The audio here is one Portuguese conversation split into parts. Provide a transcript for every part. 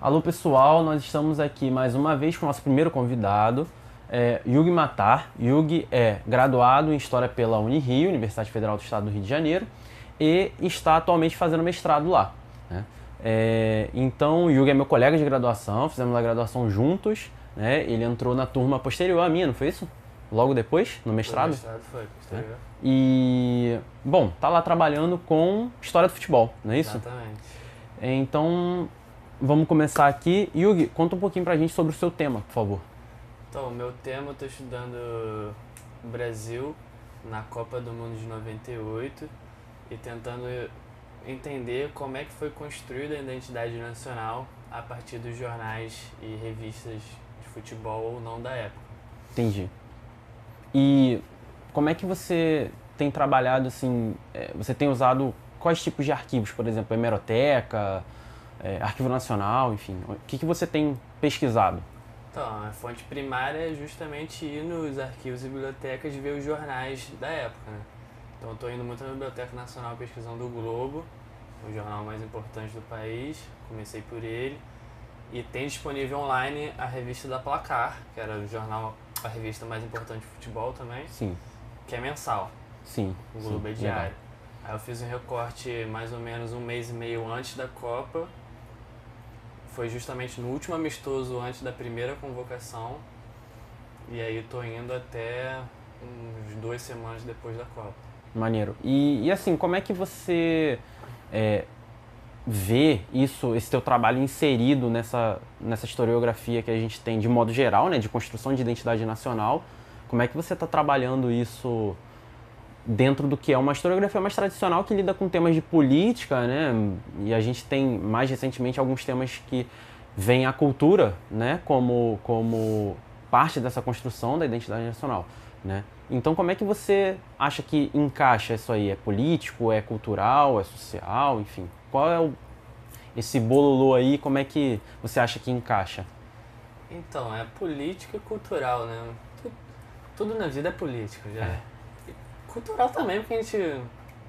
Alô pessoal, nós estamos aqui mais uma vez com o nosso primeiro convidado, Yugi Matar. Yugi é graduado em História pela Unirio, Universidade Federal do Estado do Rio de Janeiro, e está atualmente fazendo mestrado lá, né? Então o Yugi é meu colega de graduação, fizemos a graduação juntos, né? Ele entrou na turma posterior à minha, não foi isso? Logo depois, no mestrado? No mestrado foi, posterior. E, bom, tá lá trabalhando com História do Futebol, não é isso? Exatamente. Então, vamos começar aqui. Yugi, conta um pouquinho pra gente sobre o seu tema, por favor. Então, o meu tema, eu estou estudando Brasil na Copa do Mundo de 98 e tentando entender como é que foi construída a identidade nacional a partir dos jornais e revistas de futebol ou não da época. Entendi. E como é que você tem trabalhado, assim, você tem usado quais tipos de arquivos, por exemplo, hemeroteca, arquivo nacional, enfim, o que você tem pesquisado? Então, a fonte primária é justamente ir nos arquivos e bibliotecas ver os jornais da época, né? Então, eu estou indo muito na Biblioteca Nacional pesquisando o Globo, o jornal mais importante do país, comecei por ele, e tem disponível online a revista da Placar, que era o jornal, a revista mais importante de futebol também, Sim, que é mensal, sim, o Globo é sim, diário. legal. Aí eu fiz um recorte mais ou menos um mês e meio antes da Copa, foi justamente no último amistoso antes da primeira convocação, e aí tô indo até uns 2 semanas depois da Copa. Maneiro. E assim, como é que você vê isso, esse teu trabalho inserido nessa historiografia que a gente tem de modo geral, né, de construção de identidade nacional? Como é que você está trabalhando isso dentro do que é uma historiografia mais tradicional que lida com temas de política, né? E a gente tem mais recentemente alguns temas que vêm a cultura, né, como parte dessa construção da identidade nacional, né? Então, como é que você acha que encaixa isso aí? É político, é cultural, é social, enfim? Qual é esse bololô aí? Como é que você acha que encaixa? Então, é política e cultural, né? Tudo na vida é político já. E cultural também, porque a gente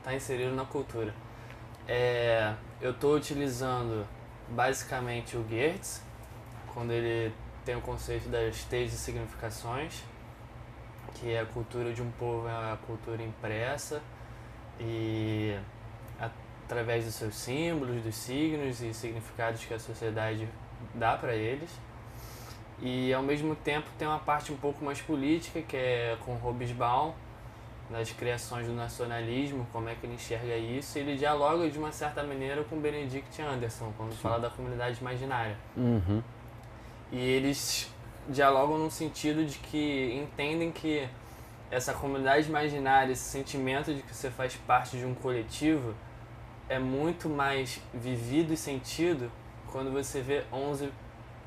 tá inserido na cultura. Eu tô utilizando basicamente o Goethe, quando ele tem o conceito das três significações, que é a cultura de um povo é a cultura impressa e através dos seus símbolos, dos signos e significados que a sociedade dá para eles. E ao mesmo tempo tem uma parte um pouco mais política, que é com Hobsbawm, nas criações do nacionalismo, como é que ele enxerga isso. Ele dialoga de uma certa maneira com Benedict Anderson, quando fala da comunidade imaginária. Uhum. E eles dialogam no sentido de que entendem que essa comunidade imaginária, esse sentimento de que você faz parte de um coletivo, é muito mais vivido e sentido quando você vê 11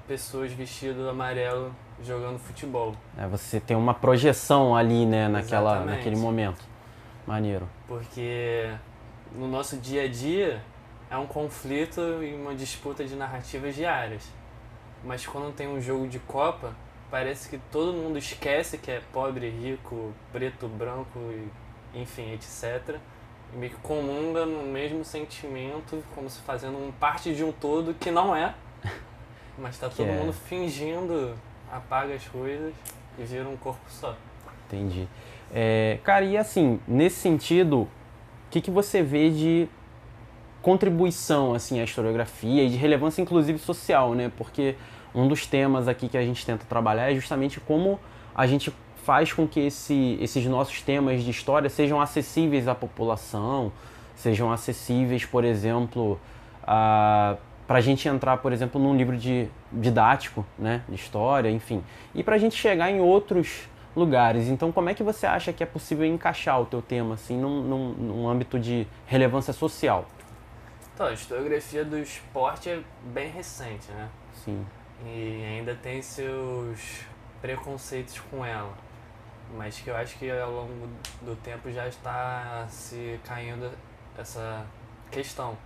pessoas vestidas amarelo jogando futebol. Você tem uma projeção ali, né, Exatamente. naquele momento. Maneiro. Porque no nosso dia a dia é um conflito e uma disputa de narrativas diárias. Mas quando tem um jogo de Copa, parece que todo mundo esquece que é pobre, rico, preto, branco, enfim, etc. E meio que comunga no mesmo sentimento, como se fazendo parte de um todo que não é. Mas tá todo mundo fingindo, apaga as coisas e vira um corpo só. Entendi. Cara, e assim, nesse sentido, o que você vê de contribuição assim, à historiografia e de relevância inclusive social, né? Porque um dos temas aqui que a gente tenta trabalhar é justamente como a gente faz com que esses nossos temas de história sejam acessíveis à população, sejam acessíveis, por exemplo, para a gente entrar, por exemplo, num livro didático, né, de história, enfim, e para a gente chegar em outros lugares. Então, como é que você acha que é possível encaixar o teu tema assim, num âmbito de relevância social? Então, a historiografia do esporte é bem recente, né? Sim. E ainda tem seus preconceitos com ela, mas que eu acho que ao longo do tempo já está se caindo essa questão.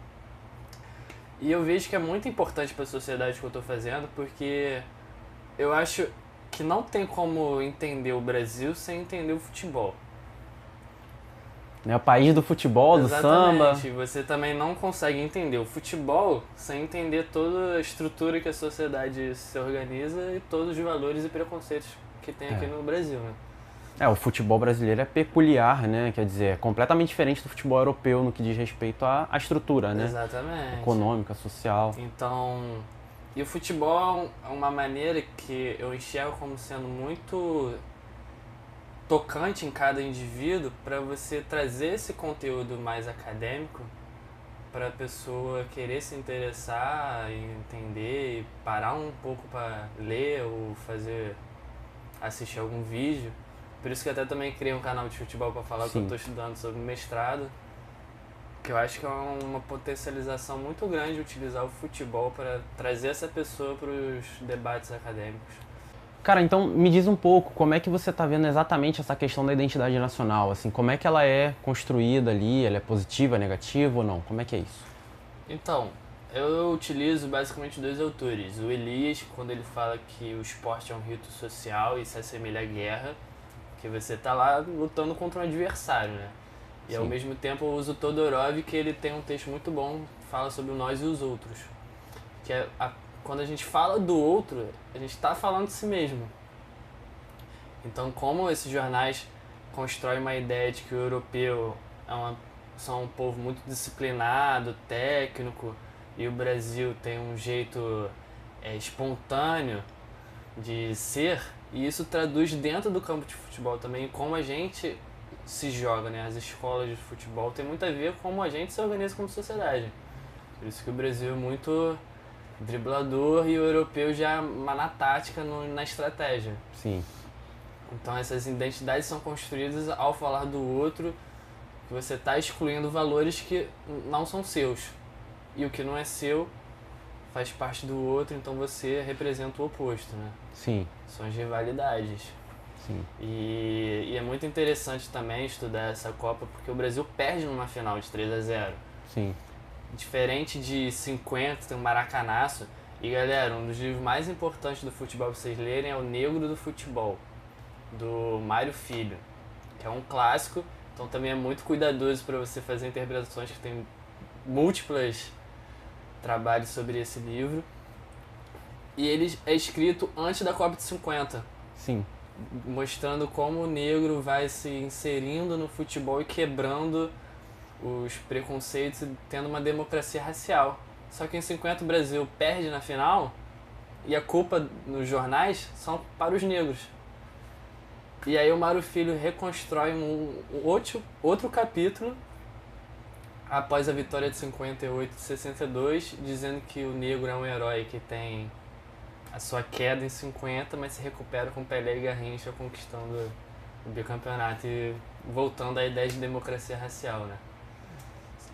E eu vejo que é muito importante para a sociedade que eu estou fazendo, porque eu acho que não tem como entender o Brasil sem entender o futebol. né? O país do futebol, do samba. Exatamente. Você também não consegue entender o futebol sem entender toda a estrutura que a sociedade se organiza e todos os valores e preconceitos que tem aqui no Brasil, né? O futebol brasileiro é peculiar, né? Quer dizer, é completamente diferente do futebol europeu no que diz respeito à estrutura, né? Exatamente. Econômica, social. Então, e o futebol é uma maneira que eu enxergo como sendo muito tocante em cada indivíduo para você trazer esse conteúdo mais acadêmico para a pessoa querer se interessar e entender e parar um pouco para ler ou assistir algum vídeo. Por isso que eu até também criei um canal de futebol para falar que eu estou estudando sobre mestrado, que eu acho que é uma potencialização muito grande utilizar o futebol para trazer essa pessoa para os debates acadêmicos. Cara, então me diz um pouco, como é que você está vendo exatamente essa questão da identidade nacional? Assim, como é que ela é construída ali? Ela é positiva, negativa ou não? Como é que é isso? Então, eu utilizo basicamente dois autores. O Elias, quando ele fala que o esporte é um rito social e se assemelha à guerra, que você está lá lutando contra um adversário, né? E Sim. ao mesmo tempo eu uso o Todorov, que ele tem um texto muito bom, fala sobre o nós e os outros. Que é quando a gente fala do outro, a gente está falando de si mesmo. Então, como esses jornais constroem uma ideia de que o europeu são um povo muito disciplinado, técnico, e o Brasil tem um jeito espontâneo de ser, e isso traduz dentro do campo de futebol também como a gente se joga, né? As escolas de futebol tem muito a ver com como a gente se organiza como sociedade. Por isso que o Brasil é muito driblador e o europeu já na tática, na estratégia. Sim. Então essas identidades são construídas ao falar do outro, que você está excluindo valores que não são seus. E o que não é seu faz parte do outro, então você representa o oposto, né? Sim. São as rivalidades. Sim. E é muito interessante também estudar essa Copa, porque o Brasil perde numa final de 3-0. Sim. Diferente de 50, tem um maracanaço. E galera, um dos livros mais importantes do futebol pra vocês lerem é O Negro do Futebol, do Mário Filho, que é um clássico, então também é muito cuidadoso para você fazer interpretações, que tem múltiplos trabalhos sobre esse livro. E ele é escrito antes da Copa de 50. Sim. Mostrando como o negro vai se inserindo no futebol e quebrando os preconceitos e tendo uma democracia racial. Só que em 50 o Brasil perde na final e a culpa nos jornais são para os negros. E aí o Mário Filho reconstrói outro capítulo após a vitória de 58 e 62, dizendo que o negro é um herói que tem a sua queda em 50, mas se recupera com Pelé e Garrincha conquistando o bicampeonato e voltando à ideia de democracia racial, né?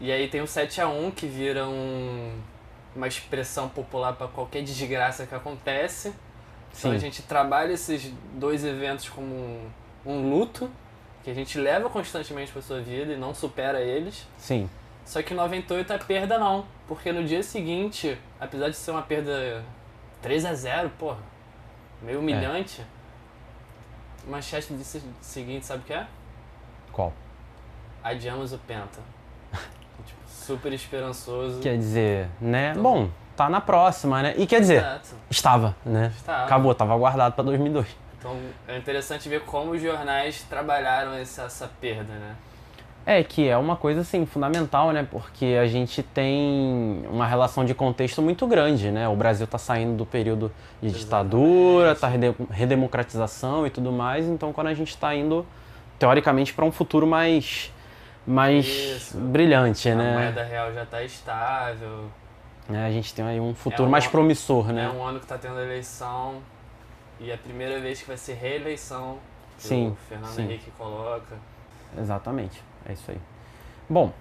E aí tem o 7-1, que vira uma expressão popular para qualquer desgraça que acontece. Então Sim. a gente trabalha esses dois eventos como um luto, que a gente leva constantemente para sua vida e não supera eles. Sim. Só que 98 a perda não, porque no dia seguinte, apesar de ser uma perda 3-0, porra, meio humilhante, manchete do seguinte, sabe o que é? Qual? Adiamos o Penta. Tipo, super esperançoso. Quer dizer, né? Então, bom, tá na próxima, né? E quer dizer, estava, né? Estava. Acabou, tava guardado pra 2002. Então é interessante ver como os jornais trabalharam essa perda, né? Que é uma coisa, assim, fundamental, né? Porque a gente tem uma relação de contexto muito grande, né? O Brasil tá saindo do período de ditadura, tá redemocratização e tudo mais. Então, quando a gente tá indo, teoricamente, para um futuro mais brilhante, né? A moeda real já tá estável. A gente tem aí um futuro mais promissor, né? É um ano que tá tendo eleição e é a primeira vez que vai ser reeleição que o Fernando Henrique coloca. Exatamente. É isso aí. Bom,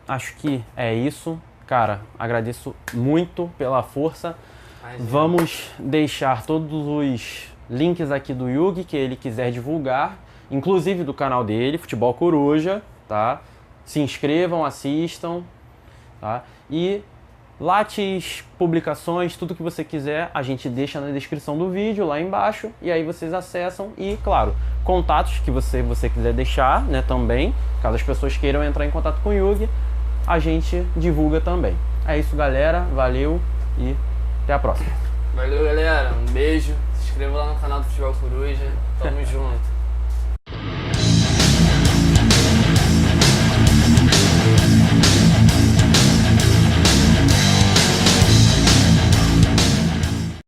acho que é isso. Cara, agradeço muito pela força. Vamos deixar todos os links aqui do Yugi, que ele quiser divulgar, inclusive do canal dele, Futebol Coruja, tá? Se inscrevam, assistam, tá? E Lattes, publicações, tudo que você quiser, a gente deixa na descrição do vídeo, lá embaixo, e aí vocês acessam e, claro, contatos que você quiser deixar, né, também, caso as pessoas queiram entrar em contato com o Yugi, a gente divulga também. É isso, galera, valeu e até a próxima. Valeu, galera, um beijo, se inscreva lá no canal do Futebol Coruja, tamo junto.